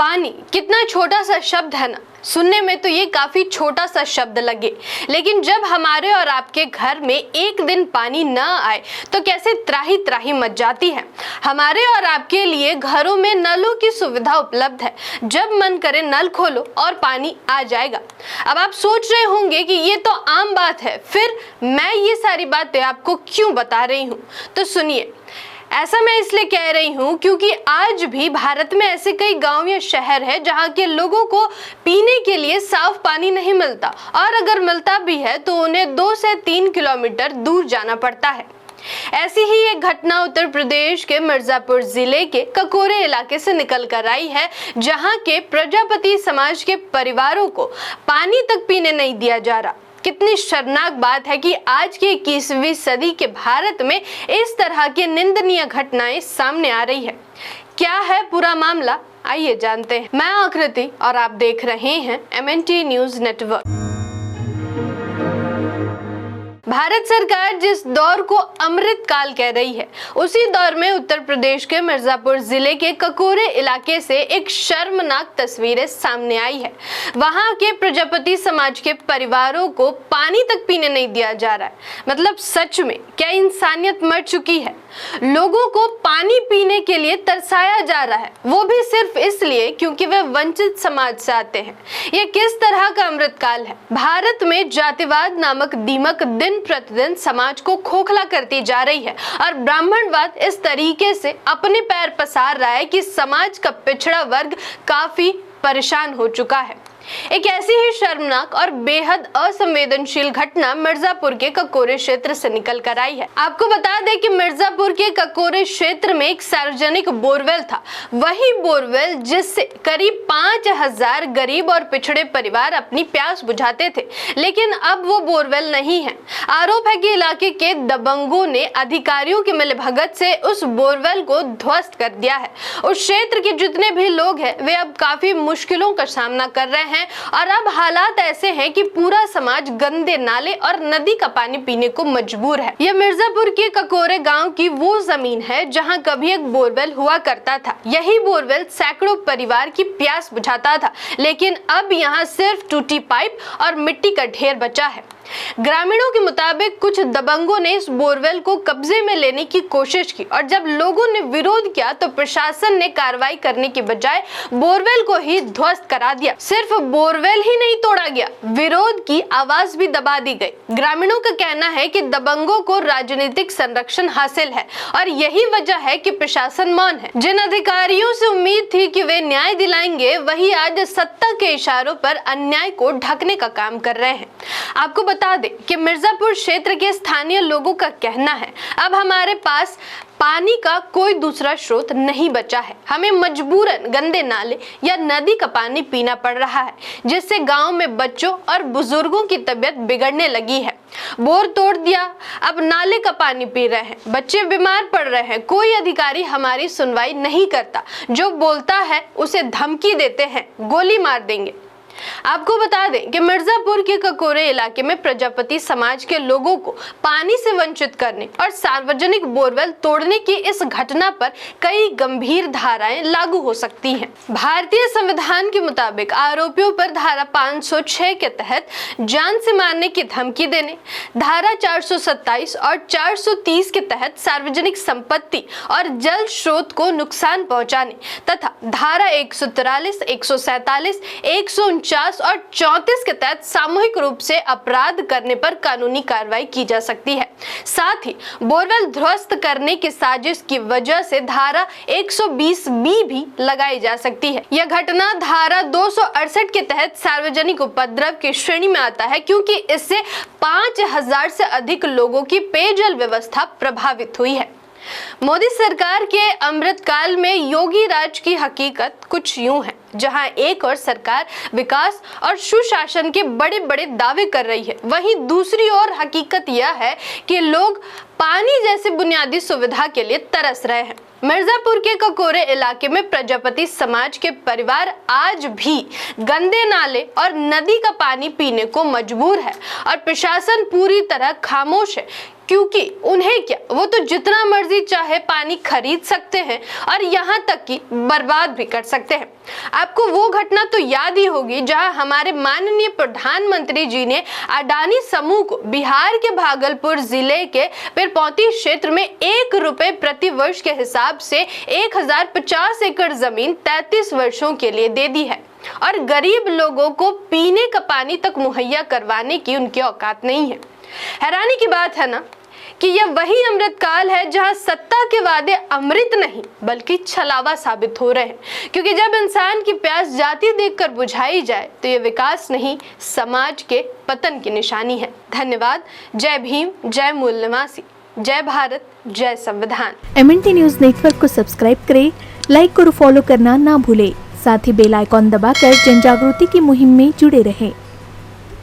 पानी कितना छोटा सा शब्द है ना। सुनने में तो ये काफी छोटा सा शब्द लगे, लेकिन जब हमारे और आपके घर में एक दिन पानी न आए तो कैसे त्राही त्राही मच जाती है। हमारे और आपके लिए घरों में नलों की सुविधा उपलब्ध है, जब मन करे नल खोलो और पानी आ जाएगा। अब आप सोच रहे होंगे कि ये तो आम बात है, फिर मैं ये सारी बातें आपको क्यों बता रही हूँ, तो सुनिए। ऐसा मैं इसलिए कह रही हूँ क्योंकि आज भी भारत में ऐसे कई गांव या शहर है जहाँ के लोगों को पीने के लिए साफ पानी नहीं मिलता, और अगर मिलता भी है तो उन्हें 2 से 3 किलोमीटर दूर जाना पड़ता है। ऐसी ही एक घटना उत्तर प्रदेश के मिर्जापुर जिले के ककोरे इलाके से निकल कर आई है, जहां के प्रजापति समाज के परिवारों को पानी तक पीने नहीं दिया जा रहा। कितनी शर्मनाक बात है कि आज के 21वीं सदी के भारत में इस तरह की निंदनीय घटनाएं सामने आ रही है। क्या है पूरा मामला, आइए जानते हैं। मैं आकृति और आप देख रहे हैं MNT न्यूज नेटवर्क। भारत सरकार जिस दौर को अमृत काल कह रही है, उसी दौर में उत्तर प्रदेश के मिर्जापुर जिले के ककोरे इलाके से एक शर्मनाक तस्वीरें सामने आई है। वहां के प्रजापति समाज के परिवारों को पानी तक पीने नहीं दिया जा रहा है। मतलब सच में क्या इंसानियत मर चुकी है। लोगों को पानी पीने के लिए तरसाया जा रहा है, वो भी सिर्फ इसलिए क्योंकि वे वंचित समाज से आते हैं। यह किस तरह का अमृत काल है। भारत में जातिवाद नामक दीमक दिन प्रतिदिन समाज को खोखला करती जा रही है, और ब्राह्मणवाद इस तरीके से अपने पैर पसार रहा है कि समाज का पिछड़ा वर्ग काफी परेशान हो चुका है। एक ऐसी ही शर्मनाक और बेहद असंवेदनशील घटना मिर्जापुर के ककोरे क्षेत्र से निकल कर आई है। आपको बता दें कि मिर्जापुर के ककोरे क्षेत्र में एक सार्वजनिक बोरवेल था। वही बोरवेल जिससे करीब 5000 गरीब और पिछड़े परिवार अपनी प्यास बुझाते थे, लेकिन अब वो बोरवेल नहीं है। आरोप है कि इलाके के दबंगों ने अधिकारियों की मिलीभगत से उस बोरवेल को ध्वस्त कर दिया है। उस क्षेत्र के जितने भी लोग हैं वे अब काफी मुश्किलों का सामना कर रहे हैं, और अब हालात ऐसे हैं कि पूरा समाज गंदे नाले और नदी का पानी पीने को मजबूर है। यह मिर्जापुर के ककोरे गांव की वो जमीन है जहां कभी एक बोरवेल हुआ करता था। यही बोरवेल सैकड़ों परिवार की प्यास बुझाता था, लेकिन अब यहां सिर्फ टूटी पाइप और मिट्टी का ढेर बचा है। ग्रामीणों के मुताबिक कुछ दबंगों ने इस बोरवेल को कब्जे में लेने की कोशिश की, और जब लोगों ने विरोध किया तो प्रशासन ने कार्रवाई करने की बजाय बोरवेल को ही ध्वस्त करा दिया। सिर्फ बोरवेल ही नहीं तोड़ा गया, विरोध की आवाज भी दबा दी गई। ग्रामीणों का कहना है कि दबंगों को राजनीतिक संरक्षण हासिल है, और यही वजह है कि प्रशासन मौन है। जिन अधिकारियों से उम्मीद थी कि वे न्याय दिलाएंगे, वही आज सत्ता के इशारों पर अन्याय को ढकने का काम कर रहे हैं। आपको बता दें कि मिर्जापुर क्षेत्र के स्थानीय लोगों का कहना है, अब हमारे पास पानी का कोई दूसरा स्रोत नहीं बचा है। हमें मजबूरन गंदे नाले या नदी का पानी पीना पड़ रहा है, जिससे गांव में बच्चों और बुजुर्गों की तबीयत बिगड़ने लगी है। बोर तोड़ दिया, अब नाले का पानी पी रहे हैं, बच्चे बीमार पड़ रहे हैं। कोई अधिकारी हमारी सुनवाई नहीं करता, जो बोलता है उसे धमकी देते हैं, गोली मार देंगे। आपको बता दें कि मिर्जापुर के ककोरे इलाके में प्रजापति समाज के लोगों को पानी से वंचित करने और सार्वजनिक बोरवेल तोड़ने की इस घटना पर कई गंभीर धाराएं लागू हो सकती हैं। भारतीय संविधान के मुताबिक आरोपियों पर धारा 506 के तहत जान से मारने की धमकी देने, धारा 427 और 430 के तहत सार्वजनिक संपत्ति और जल स्रोत को नुकसान पहुंचाने, तथा धारा 143, 147, 149 और 34 के तहत सामूहिक रूप से अपराध करने पर कानूनी कार्रवाई की जा सकती है। साथ ही बोरवेल ध्वस्त करने की साजिश की वजह से धारा 120B भी लगाई जा सकती है। यह घटना धारा 268 के तहत सार्वजनिक उपद्रव की श्रेणी में आता है, क्योंकि इससे 5000 से अधिक लोगों की पेयजल व्यवस्था प्रभावित हुई है। मोदी सरकार के अमृत काल में योगी राज की हकीकत कुछ यूं है, जहां एक और सरकार विकास और सुशासन के बड़े बड़े दावे कर रही है, वहीं दूसरी ओर हकीकत यह है कि लोग पानी जैसे बुनियादी सुविधा के लिए तरस रहे हैं। मिर्जापुर के ककोरे इलाके में प्रजापति समाज के परिवार आज भी गंदे नाले और नदी का पानी पीने को मजबूर है, और प्रशासन पूरी तरह खामोश है। क्योंकि उन्हें क्या, वो तो जितना मर्जी चाहे पानी खरीद सकते हैं और यहाँ तक कि बर्बाद भी कर सकते हैं। आपको वो घटना तो याद ही होगी जहां हमारे माननीय प्रधानमंत्री जी ने अडानी समूह को बिहार के भागलपुर जिले के पीरपौती क्षेत्र में 1 रुपए प्रति वर्ष के हिसाब से 1050 एकड़ जमीन 33 वर्षों के लिए दे दी है और गरीब लोगों को पीने का पानी तक मुहैया करवाने की उनकी औकात नहीं है। हैरानी की बात है ना कि यह वही अमृतकाल है जहां सत्ता के वादे अमृत नहीं बल्कि छलावा साबित हो रहे हैं, क्योंकि जब इंसान की प्यास जाती देखकर बुझाई जाए तो यह विकास नहीं, समाज के पतन की निशानी है। धन्यवाद। जय भीम, जय मूल निवासी, जय भारत, जय संविधान। MNT न्यूज नेटवर्क को सब्सक्राइब करें, लाइक और फॉलो करना ना भूलें। साथ ही बेल आइकॉन दबाकर जन जागृति की मुहिम में जुड़े रहें।